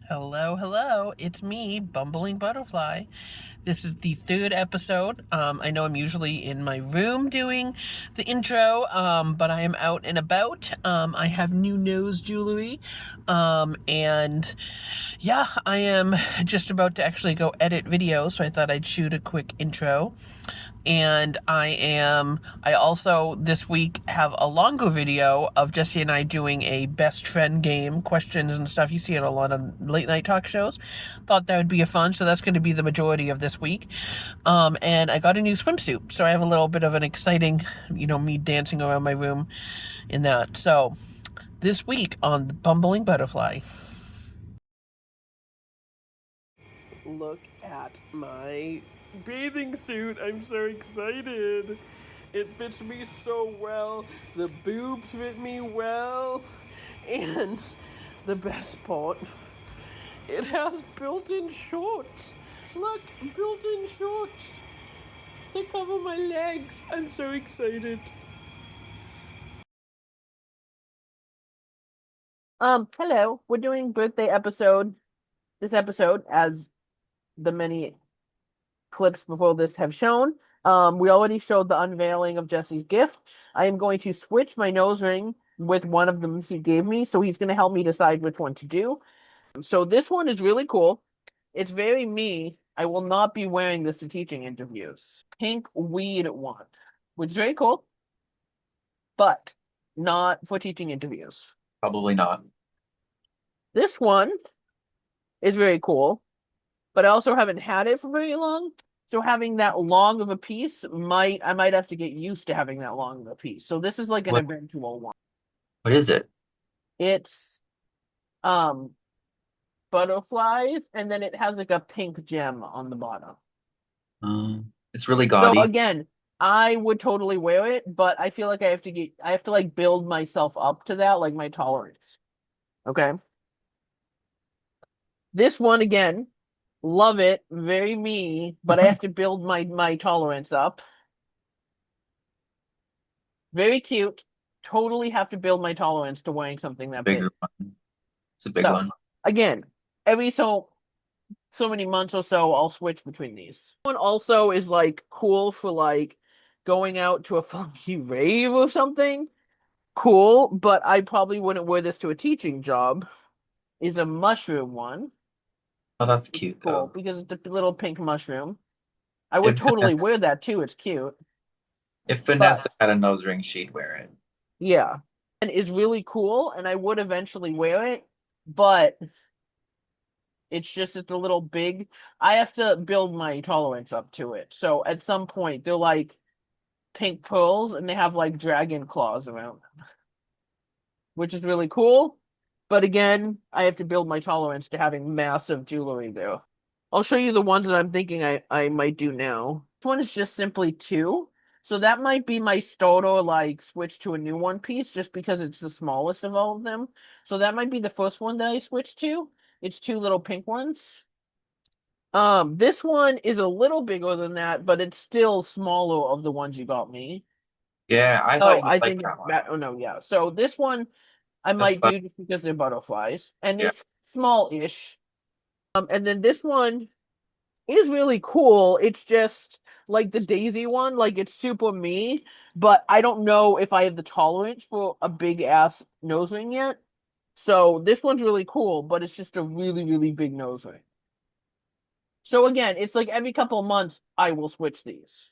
Hello, hello. It's me, Bumbling Butterfly. This is the third episode. I know I'm usually in my room doing the intro, but I am out and about. I have new nose jewelry. And yeah, I am just about to actually go edit video, so I thought I'd shoot a quick intro. And I also this week have a longer video of Jesse and I doing a best friend game, questions and stuff. You see it a lot on late night talk shows. Thought that would be a fun, so that's going to be the majority of this week. And I got a new swimsuit, so I have a little bit of an exciting, me dancing around my room in that. So this week on the Bumbling Butterfly. Look at my bathing suit. I'm so excited. It fits me so well. The boobs fit me well. And the best part, it has built-in shorts. Look, built-in shorts. They cover my legs. I'm so excited. Hello. We're doing birthday episode. This episode, as the many clips before this have shown. We already showed the unveiling of Jesse's gift. I am going to switch my nose ring with one of them he gave me, so he's going to help me decide which one to do. So this one is really cool. It's very me. I will not be wearing this to teaching interviews. Pink weed one, which is very cool, but not for teaching interviews. Probably not. This one is very cool, but I also haven't had it for very long. So having that long of a piece I might have to get used to having that long of a piece. So this is like an What eventual one. what is it? It's um butterflies and then it has like a pink gem on the bottom. It's really So gaudy. again, I would totally wear it, but I feel like I have to like build myself up to that, like my tolerance. Okay. This one again, love it, very me, but I have to build my tolerance up. Very cute. Totally have to build my tolerance to wearing something that big. Bigger one. It's a big So, one. again, every so many months or so, I'll switch between these. One also is like cool for like going out to a funky rave or something. Cool, but I probably wouldn't wear this to a teaching job. Is a mushroom one. Oh, that's It's cute cool though. because it's a little pink mushroom. I would If totally Vanessa, wear that too. It's cute. if But Vanessa had a nose ring, she'd wear it. yeah. And is really cool and I would eventually wear it, but it's a little big. I have to build my tolerance up to it. So at some point they're like pink pearls and they have like dragon claws around them, which is really cool. But again, I have to build my tolerance to having massive jewelry there. I'll show you the ones that I'm thinking I might do now. This one is just simply two. So that might be my starter, like switch to a new one piece just because it's the smallest of all of them. So that might be the first one that I switch to. It's two little pink ones. This one is a little bigger than that, but it's still smaller of the ones you got me. Yeah, I Oh, thought you'd I like think it's that one. that. Oh no, yeah. So this one I That's might fun. do just because they're butterflies, and Yeah. it's small-ish. And then this one is really cool. It's just like the Daisy one, like it's super me, but I don't know if I have the tolerance for a big ass nose ring yet. So this one's really cool, but it's just a really, really big nose ring. So again, it's like every couple of months I will switch these.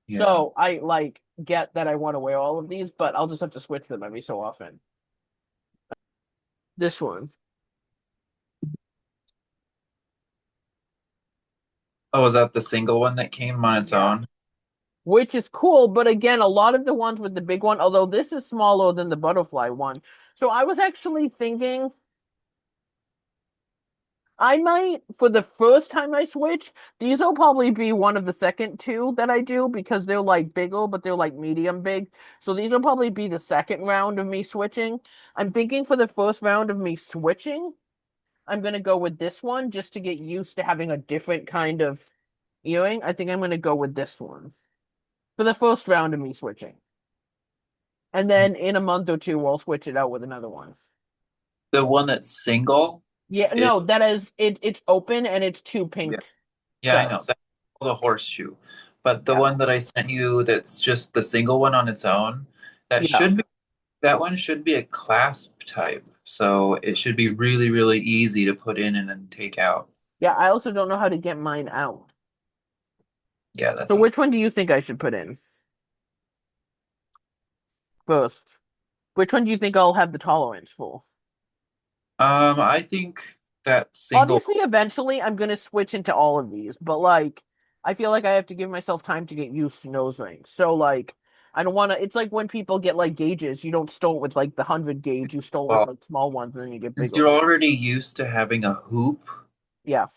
Yeah. So I like get that I want to wear all of these, but I'll just have to switch them every so often. This one. Oh, was that the single one that came on its Yeah. own? Which is cool, but again, a lot of the ones with the big one, although this is smaller than the butterfly one. So I was actually thinking I might, for the first time I switch, these will probably be one of the second two that I do because they're like bigger, but they're like medium big. So these will probably be the second round of me switching. I'm thinking for the first round of me switching, I'm gonna go with this one just to get used to having a different kind of earring. I think I'm gonna go with this one for the first round of me switching. And then in a month or two, we'll switch it out with another one. The one that's single? Yeah, It, no, that is it's open and it's two yeah, pink yeah, I know. studs. That's called a horseshoe. But the Yeah. one that I sent you that's just the single one on its own, that Yeah. should be that one should be a clasp type. So it should be really, really easy to put in and then take out. Yeah, I also don't know how to get mine out. Yeah, So that's easy. which one do you think I should put in first? Which one do you think I'll have the tolerance for? I think that single. Obviously, eventually I'm gonna switch into all of these, but like I feel like I have to give myself time to get used to nose rings. So like I don't wanna it's like when people get like gauges, you don't start with like the 100 gauge, you start with Well, like small ones and then you get since bigger. you're already used to having a hoop, Yeah.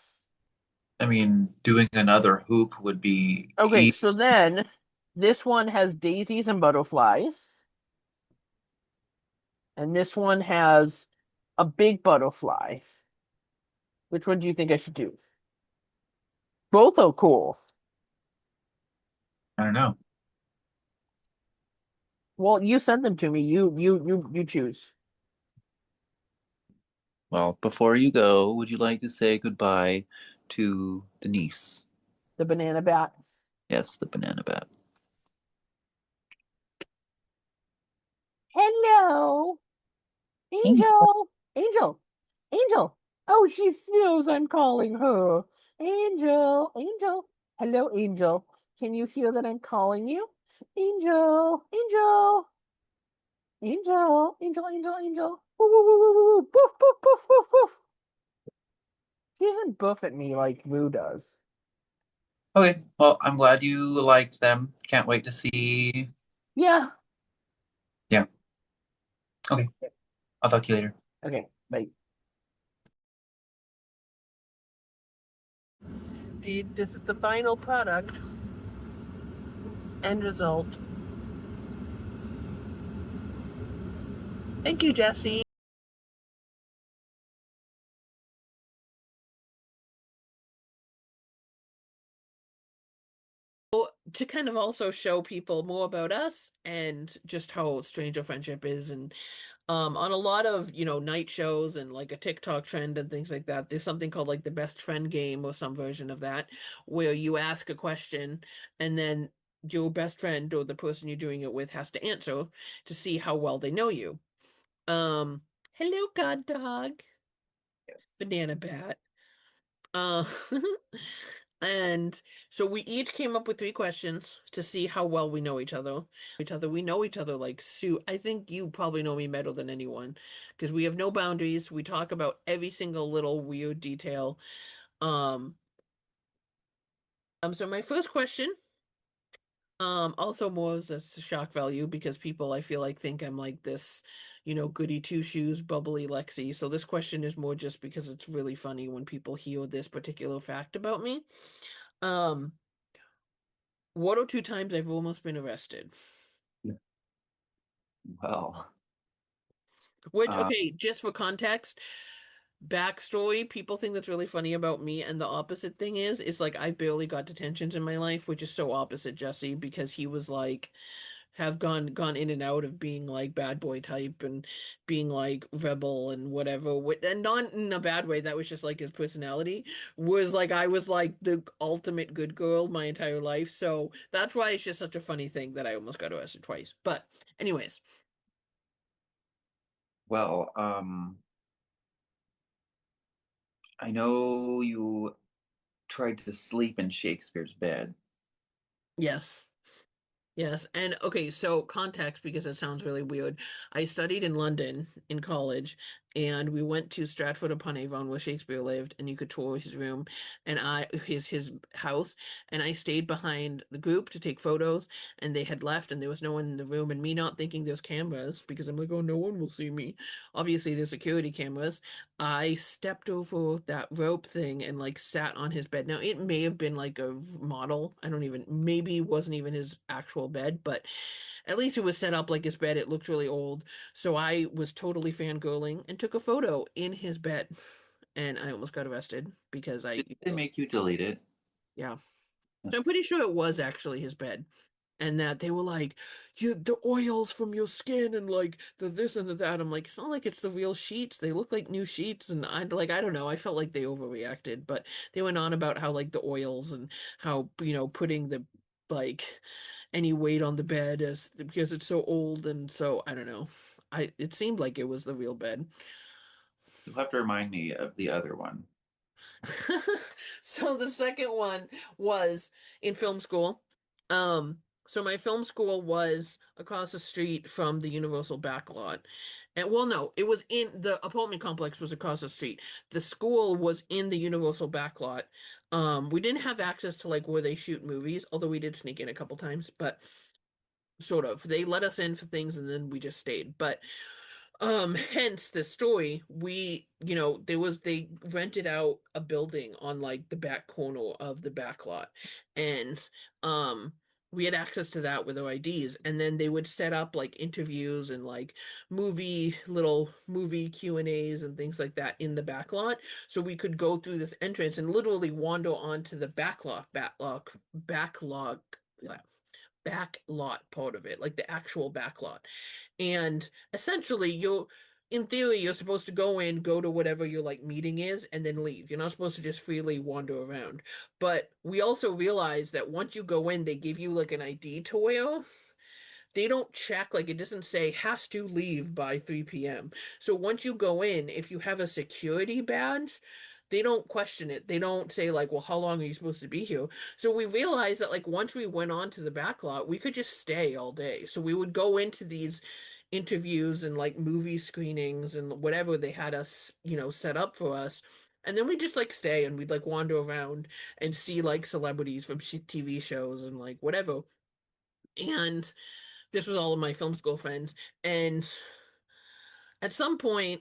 I mean, doing another hoop would be Okay, easy. so then this one has daisies and butterflies, and this one has a big butterfly. Which one do you think I should do? Both are cool. I don't know. Well, you send them to me. You choose. Well, before you go, would you like to say goodbye to Denise? The banana bat. Yes, the banana bat. Hello, Hey. Angel. Angel. Angel. Oh, she knows I'm calling her. Angel. Angel. Hello, Angel. Can you hear that I'm calling you? Angel. Angel. Angel. Angel. Angel. Angel. Woo, woo, woo, woo, woo, woo. Boof, boof, boof, boof, boof. She doesn't buff at me like Rue does. Okay, well, I'm glad you liked them. Can't wait to see. Yeah. Yeah, okay. I'll talk to you later. Okay. Bye. This is the final product end result. Thank you, Jesse. To kind of also show people more about us and just how strange our friendship is, and on a lot of night shows and like a TikTok trend and things like that, there's something called like the best friend game or some version of that, where you ask a question and then your best friend or the person you're doing it with has to answer to see how well they know you. Hello, god dog. Banana bat. Uh, and so we each came up with three questions to see how well we know each other. We know each other like Sue. I think you probably know me better than anyone because we have no boundaries. We talk about every single little weird detail. Um, so my first question, also more as a shock value because people I feel like think I'm like this, goody two shoes, bubbly Lexi. So this question is more just because it's really funny when people hear this particular fact about me. Um, One or two times I've almost been arrested. Well, Which, uh, okay, just for context, backstory, people think that's really funny about me, and the opposite thing is like I've barely got detentions in my life, which is so opposite Jesse, because he was like have gone in and out of being like bad boy type and being like rebel and whatever, and not in a bad way. That was just like his personality. Was like I was like the ultimate good girl my entire life, so that's why it's just such a funny thing that I almost got arrested twice. But anyways, well, I know you tried to sleep in Shakespeare's bed. yes. Yes, and okay, so context because it sounds really weird. I studied in London in college, and we went to Stratford-upon-Avon where Shakespeare lived, and you could tour his room and his house, and I stayed behind the group to take photos, and they had left, and there was no one in the room, and me not thinking there's cameras because I'm like, oh, no one will see me. Obviously, there's security cameras. I stepped over that rope thing and like sat on his bed. Now, it may have been like a model. I don't even, maybe it wasn't even his actual bed, but at least it was set up like his bed. It looked really old. So I was totally fangirling and took a photo in his bed. And I almost got arrested because Did they make you delete it? yeah. So I'm That's pretty sure it was actually his bed. and that they were like, you the oils from your skin and like the this and the that. I'm like, it's not like it's the real sheets. They look like new sheets, and I don't know. I felt like they overreacted, but they went on about how like the oils and how putting the like any weight on the bed as because it's so old and so I don't know. It seemed like it was the real bed. You'll have to remind me of the other one. So the second one was in film school. So my film school was across the street from the Universal backlot. And well, no, it was in the apartment complex was across the street. The school was in the Universal backlot. We didn't have access to like where they shoot movies, although we did sneak in a couple times, but sort of. They let us in for things and then we just stayed. But hence the story, they rented out a building on like the back corner of the back lot. And we had access to that with our IDs. And then they would set up like interviews and like little movie Q&As and things like that in the back lot. So we could go through this entrance and literally wander onto the back lot part of it, like the actual back lot. And essentially, in theory, you're supposed to go in, go to whatever your like meeting is, and then leave. You're not supposed to just freely wander around. But we also realize that once you go in, they give you like an ID to wear. They don't check, like it doesn't say has to leave by 3 p.m. So once you go in, if you have a security badge, they don't question it. They don't say like, well, how long are you supposed to be here? So we realized that like once we went on to the back lot, we could just stay all day. So we would go into these interviews and like movie screenings and whatever they had us, set up for us. And then we just like stay and we'd like wander around and see like celebrities from TV shows and like whatever. And this was all of my film school friends. And at some point,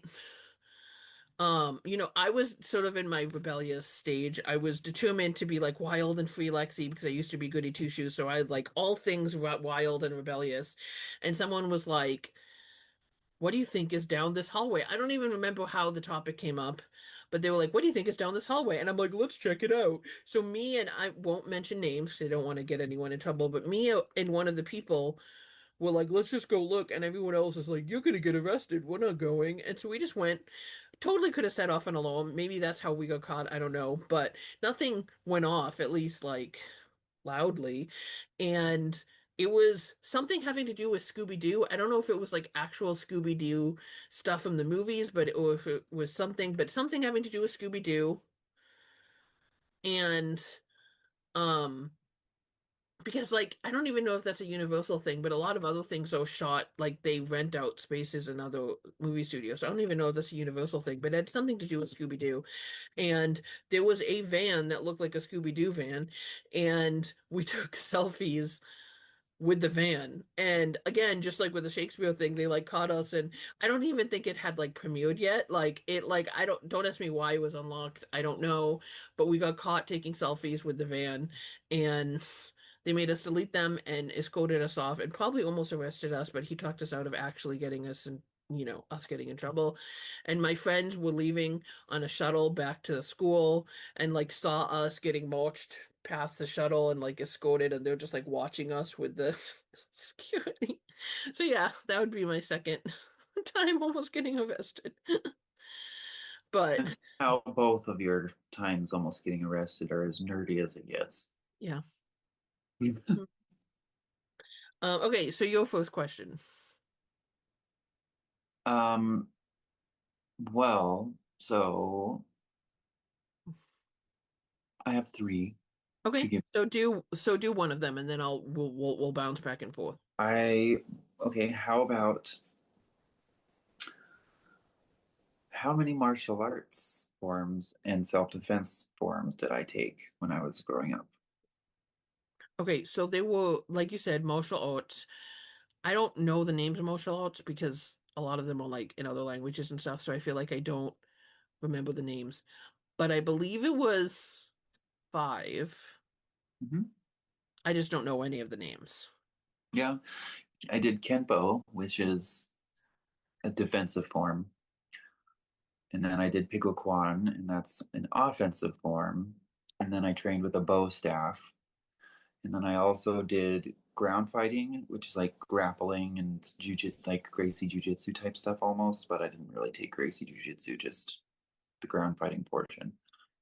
I was sort of in my rebellious stage. I was determined to be like wild and free Lexi because I used to be goody two shoes. So I like all things wild and rebellious. And someone was like, what do you think is down this hallway? I don't even remember how the topic came up, but they were like, what do you think is down this hallway? And I'm like, let's check it out. So me and I won't mention names because I don't want to get anyone in trouble, but me and one of the people were like, let's just go look. And everyone else is like, you're gonna get arrested. We're not going. And so we just went. Totally could have set off an alarm. Maybe that's how we got caught. I don't know. But nothing went off, at least like loudly. And it was something having to do with Scooby-Doo. I don't know if it was like actual Scooby-Doo stuff from the movies, or if it was something having to do with Scooby-Doo. And um because like I don't even know if that's a universal thing, but a lot of other things are shot like they rent out spaces in other movie studios. So I don't even know if that's a universal thing, but it had something to do with Scooby-Doo. And there was a van that looked like a Scooby-Doo van, and we took selfies with the van. And again, just like with the Shakespeare thing, they like caught us and I don't even think it had like premiered yet. Like I don't ask me why it was unlocked. I don't know, but we got caught taking selfies with the van and they made us delete them and escorted us off and probably almost arrested us, but he talked us out of actually getting us and us getting in trouble. And my friends were leaving on a shuttle back to the school and like saw us getting marched past the shuttle and like escorted and they're just like watching us with the security. So yeah, that would be my second time almost getting arrested. But And how both of your times almost getting arrested are as nerdy as it gets. yeah. Okay, so your first question. Um, well, so I have three to Okay, give. so do one of them and then we'll bounce back and forth. I okay, how about how many martial arts forms and self-defense forms did I take when I was growing up? Okay, so they were like you said, martial arts. I don't know the names of martial arts because a lot of them are like in other languages and stuff, so I feel like I don't remember the names. But I believe it was five. Hmm. I just don't know any of the names. Yeah, I did Kenpo, which is a defensive form, and then I did Pigwaquan, and that's an offensive form, and then I trained with a bow staff, and then I also did ground fighting, which is like grappling and jujitsu, like Gracie jujitsu type stuff almost, but I didn't really take Gracie jujitsu, just the ground fighting portion.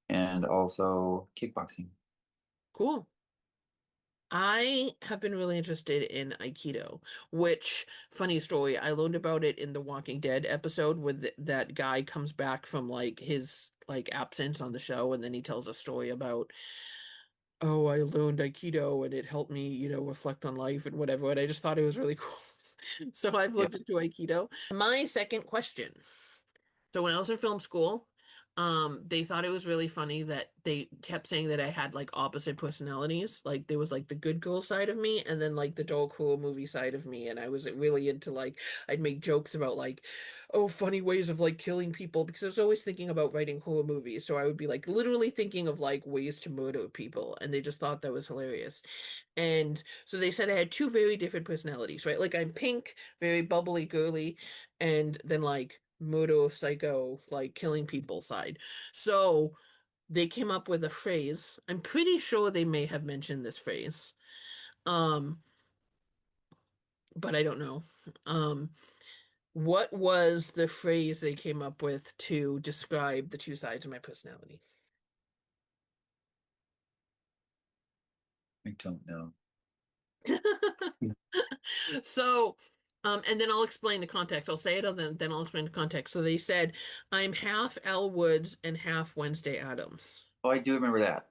And also kickboxing. Cool. I have been really interested in Aikido, which, funny story, I learned about it in the Walking Dead episode where that guy comes back from like his like absence on the show and then he tells a story about, oh, I learned Aikido and it helped me, reflect on life and whatever. And I just thought it was really cool. So I've Yeah. looked into Aikido. My second question. So when I was in film school, they thought it was really funny that they kept saying that I had like opposite personalities. Like there was like the good girl side of me and then like the dark horror movie side of me. And I was really into like I'd make jokes about like, oh, funny ways of like killing people because I was always thinking about writing horror movies. So I would be like literally thinking of like ways to murder people, and they just thought that was hilarious. And so they said I had two very different personalities, right? Like I'm pink, very bubbly, girly, and then like Moto psycho, like killing people side. So they came up with a phrase. I'm pretty sure they may have mentioned this phrase. Um, but I don't know. Um, what was the phrase they came up with to describe the two sides of my personality? I don't know. So, and then I'll explain the context. I'll say it, and then I'll explain the context. So they said, I'm half Elle Woods and half Wednesday Addams. Oh, I do remember that.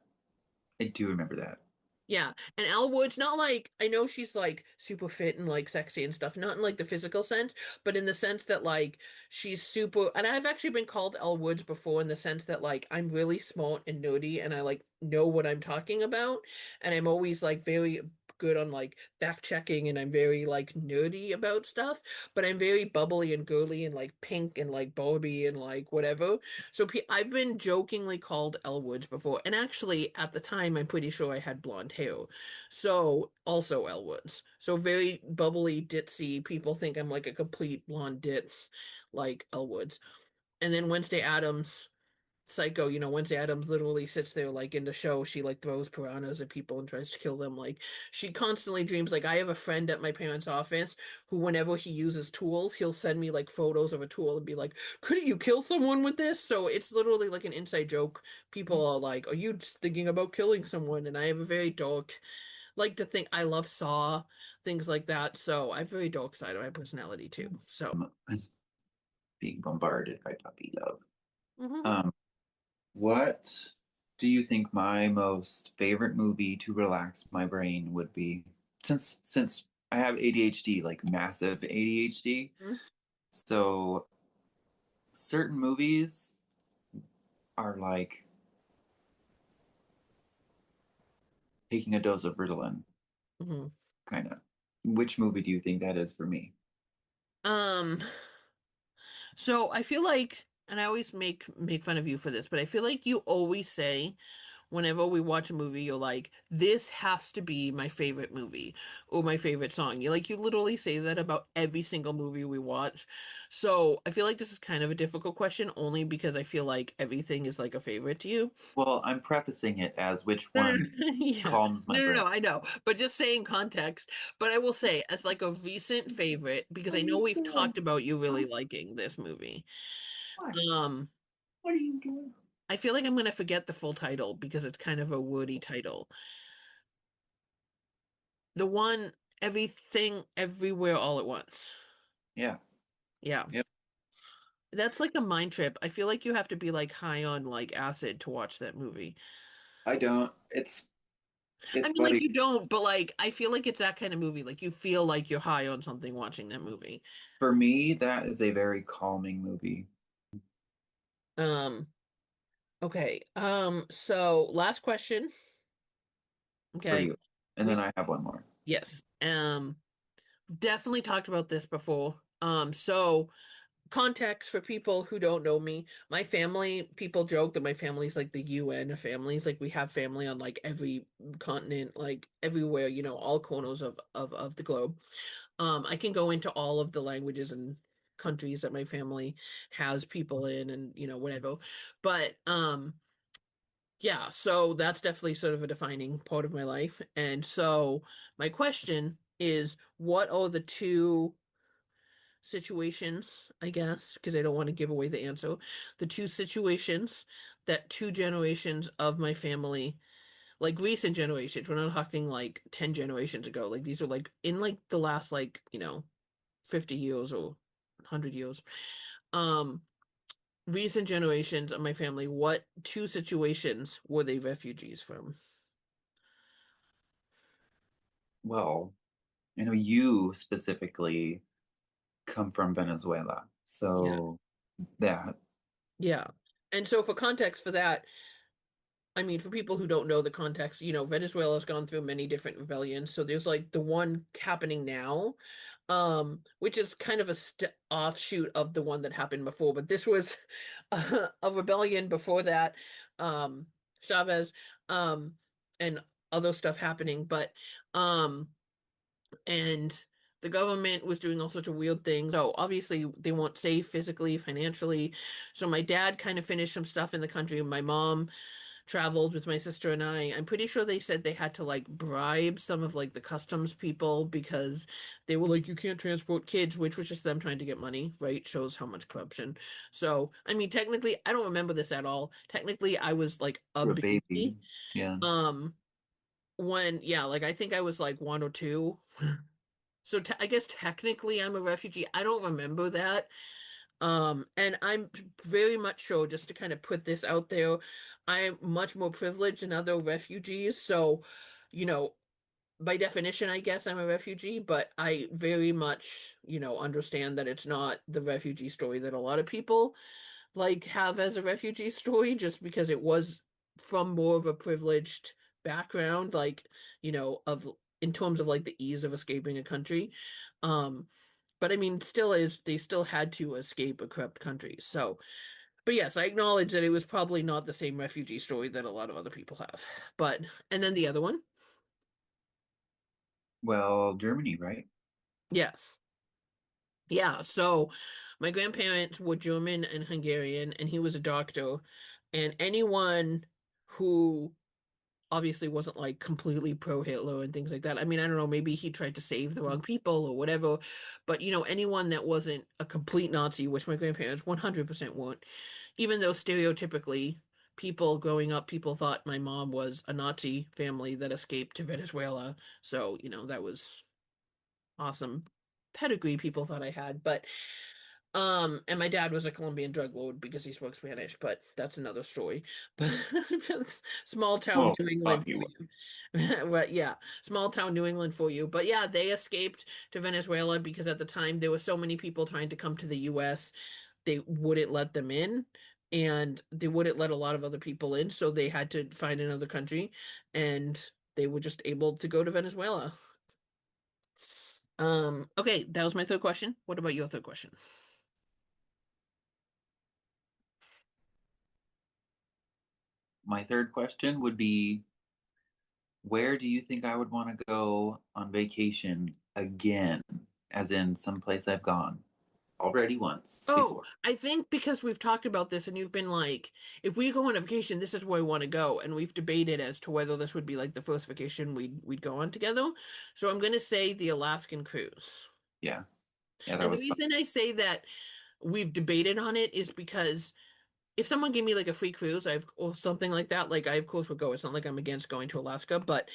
I do remember that. Yeah, and Elle Woods, not like I know she's like super fit and like sexy and stuff, not in like the physical sense, but in the sense that like she's super. And I've actually been called Elle Woods before in the sense that like I'm really smart and nerdy and I like know what I'm talking about, and I'm always like very good on like fact checking and I'm very like nerdy about stuff, but I'm very bubbly and girly and like pink and like Barbie and like whatever. So I've been jokingly called Elle Woods before, and actually at the time I'm pretty sure I had blonde hair. So also Elle Woods. So very bubbly, ditzy. People think I'm like a complete blonde ditz, like Elle Woods. And then Wednesday Addams, psycho, Wednesday Addams literally sits there like in the show, she like throws piranhas at people and tries to kill them. Like she constantly dreams. Like I have a friend at my parents' office who whenever he uses tools, he'll send me like photos of a tool and be like, couldn't you kill someone with this? So it's literally like an inside joke. People are like, are you just thinking about killing someone? And I have a very dark, like to think I love Saw, things like that. So I have a very dark side of my personality too. So I'm being bombarded by puppy love. mhm. Um, what do you think my most favorite movie to relax my brain would be? Since I have ADHD, like massive ADHD, so certain movies are like taking a dose of Ritalin, Mhm. kind of. Which movie do you think that is for me? Um, so I feel like, and I always make fun of you for this, but I feel like you always say whenever we watch a movie, you're like, this has to be my favorite movie or my favorite song. You literally say that about every single movie we watch. So I feel like this is kind of a difficult question only because I feel like everything is like a favorite to you. Well, I'm prefacing it as which No, no, one no. Yeah. calms my No, brain. I know. But just saying context. But I will say, as like a recent favorite, because What I are know you we've doing? talked about you Huh? really liking this movie. What? Um, What are you doing? I feel like I'm gonna forget the full title because it's kind of a wordy title. The one Everything Everywhere All at Once. Yeah. Yeah. Yep. That's like a mind trip. I feel like you have to be like high on like acid to watch that movie. I don't. I It's mean, like buddy. you don't, but like I feel like it's that kind of movie. Like you feel like you're high on something watching that movie. For me, that is a very calming movie. Um, okay. So last question. For Okay. you. And then We I have one more. Yes. Definitely talked about this before. So context for people who don't know me. My family, people joke that my family's like the UN of families. Like we have family on like every continent, like everywhere, all corners of the globe. I can go into all of the languages and countries that my family has people in and whatever. But Yeah, so that's definitely sort of a defining part of my life. And so my question is, what are the two situations, I guess, because I don't want to give away the answer, the two situations that two generations of my family, like recent generations, we're not talking like 10 generations ago, like these are like in like the last like, 50 years or 100 years. Um, recent generations of my family, what two situations were they refugees from? Well, I know you specifically come from Venezuela. Yeah. So that, Yeah. And so for context for that, I mean, for people who don't know the context, Venezuela's gone through many different rebellions. So there's like the one happening now, which is kind of a st offshoot of the one that happened before. But this was a rebellion before that, Chavez, and other stuff happening. But and the government was doing all sorts of weird things. So obviously they weren't safe physically, financially. So my dad kind of finished some stuff in the country, and my mom traveled with my sister and I. I'm pretty sure they said they had to like bribe some of like the customs people because they were like, you can't transport kids, which was just them trying to get money, right? Shows how much corruption. So, I mean, technically, I don't remember this at all. Technically, I was like a you're a baby. baby. Yeah. Um, yeah, like I think I was like one or two. So te I guess technically I'm a refugee. I don't remember that. And I'm very much sure, just to kind of put this out there, I'm much more privileged than other refugees. So, you know, by definition, I guess I'm a refugee, but I very much, understand that it's not the refugee story that a lot of people like have as a refugee story, just because it was from more of a privileged background, like, of in terms of like the ease of escaping a country. Um, but I mean, still is they still had to escape a corrupt country. So, but yes, I acknowledge that it was probably not the same refugee story that a lot of other people have. But and then the other one, Well, Germany, right? yes. Yeah, so my grandparents were German and Hungarian, and he was a doctor. And anyone who obviously wasn't like completely pro-Hitler and things like that. I mean, I don't know, maybe he tried to save the wrong people or whatever, but anyone that wasn't a complete Nazi, which my grandparents 100% weren't, even though stereotypically people growing up, people thought my mom was a Nazi family that escaped to Venezuela. So, that was awesome pedigree people thought I had. But and my dad was a Colombian drug lord because he spoke Spanish, but that's another story. But small town Oh, New thought England you for were. you. But yeah, small town New England for you. But yeah, they escaped to Venezuela because at the time there were so many people trying to come to the US, they wouldn't let them in. And they wouldn't let a lot of other people in, so they had to find another country, and they were just able to go to Venezuela. Okay, that was my third question. What about your third question? My third question would be, where do you think I would want to go on vacation again? As in someplace I've gone already once Oh, before. I think because we've talked about this and you've been like, if we go on a vacation, this is where I want to go, and we've debated as to whether this would be like the first vacation we'd go on together. So I'm gonna say the Alaskan cruise. Yeah. Yeah, that And the was fun. reason I say that we've debated on it is because if someone gave me like a free cruise, I've or something like that, like I of course would go. It's not like I'm against going to Alaska, but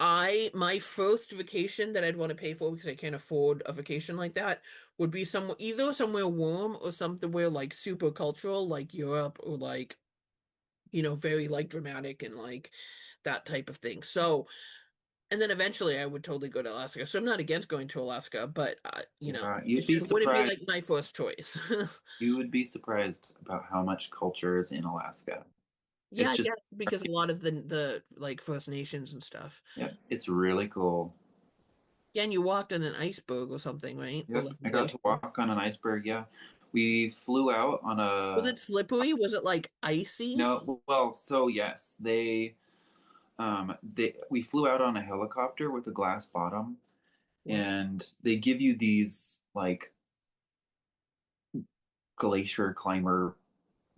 my first vacation that I'd want to pay for because I can't afford a vacation like that would be somewhere either somewhere warm or somewhere like super cultural, like Europe or like, very like dramatic and like that type of thing. So, and then eventually I would totally go to Alaska. So I'm not against going to Alaska, but Yeah, you'd be vacation wouldn't be surprised. like my first choice. You would be surprised about how much culture is in Alaska. Yeah, It's I just, guess because a lot of the like First Nations and stuff. yeah, it's really cool. Yeah, and you walked on an iceberg or something, right? Or Yep, like a I got to glacier. walk on an iceberg. Yeah, we flew out on Was a it slippery? Was it like icy? no. Well, so yes, we flew out on a helicopter with a glass bottom, Wow. and they give you these like glacier climber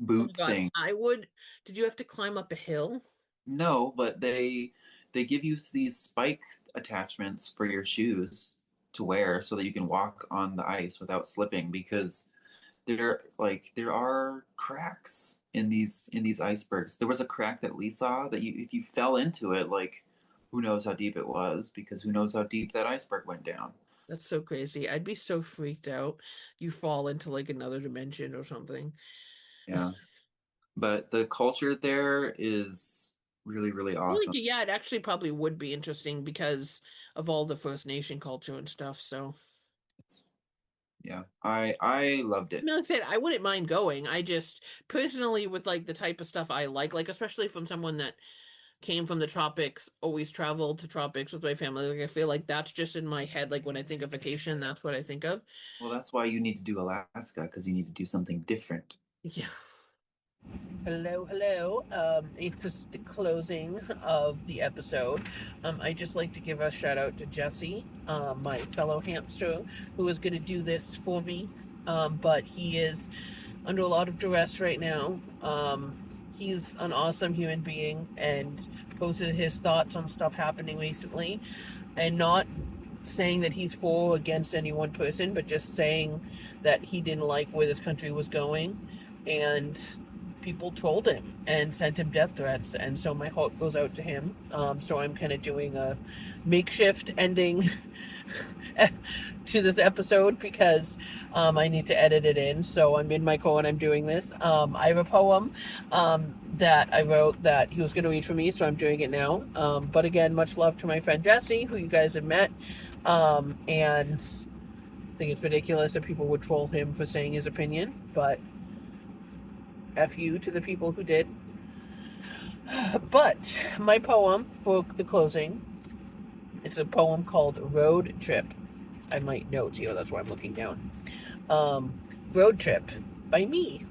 Oh my boot God, thing. I would. Did you have to climb up a hill? No, but they give you these spike attachments for your shoes to wear so that you can walk on the ice without slipping because there are cracks in these icebergs. There was a crack that we saw that you if you fell into it, like who knows how deep it was because who knows how deep that iceberg went down. That's so crazy. I'd be so freaked out. You fall into like another dimension or something. Yeah. But the culture there is really, really Well, like, awesome. yeah, it actually probably would be interesting because of all the First Nation culture and stuff. So, It's, yeah. I loved I it. mean, like I said, I wouldn't mind going. I just personally, with like the type of stuff I like especially from someone that came from the tropics, always traveled to tropics with my family. Like, I feel like that's just in my head. Like when I think of vacation, that's what I think of. Well, that's why you need to do Alaska because you need to do something different. Yeah. Hello, hello. It's just the closing of the episode. I just like to give a shout out to Jesse, my fellow hamster, who is going to do this for me. But he is under a lot of duress right now. He's an awesome human being and posted his thoughts on stuff happening recently, and not saying that he's for or against any one person, but just saying that he didn't like where this country was going, and people trolled him and sent him death threats, and so my heart goes out to him. So I'm kind of doing a makeshift ending to this episode because I need to edit it in. So I'm in my car and I'm doing this. I have a poem that I wrote that he was going to read for me, so I'm doing it now. But again, much love to my friend Jesse, who you guys have met, and I think it's ridiculous that people would troll him for saying his opinion, but F you to the people who did. But my poem for the closing, it's a poem called Road Trip. I might note here, that's why I'm looking down. Road Trip by me.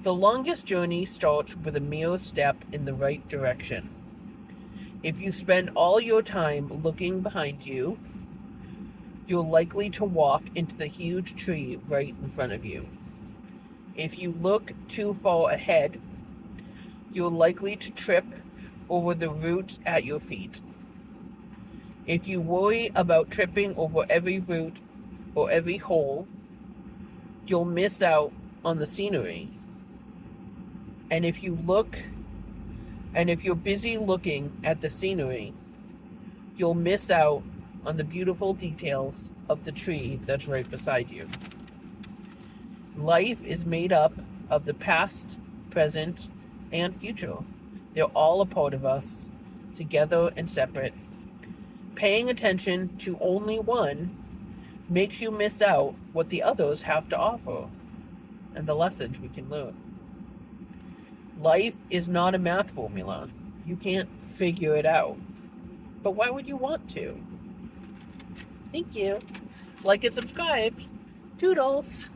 The longest journey starts with a mere step in the right direction. If you spend all your time looking behind you, you're likely to walk into the huge tree right in front of you. If you look too far ahead, you're likely to trip over the roots at your feet. If you worry about tripping over every root or every hole, you'll miss out on the scenery. And if you're busy looking at the scenery, you'll miss out on the beautiful details of the tree that's right beside you. Life is made up of the past, present, and future. They're all a part of us, together and separate. Paying attention to only one makes you miss out what the others have to offer and the lessons we can learn. Life is not a math formula. You can't figure it out. But why would you want to? Thank you. Like and subscribe. Toodles.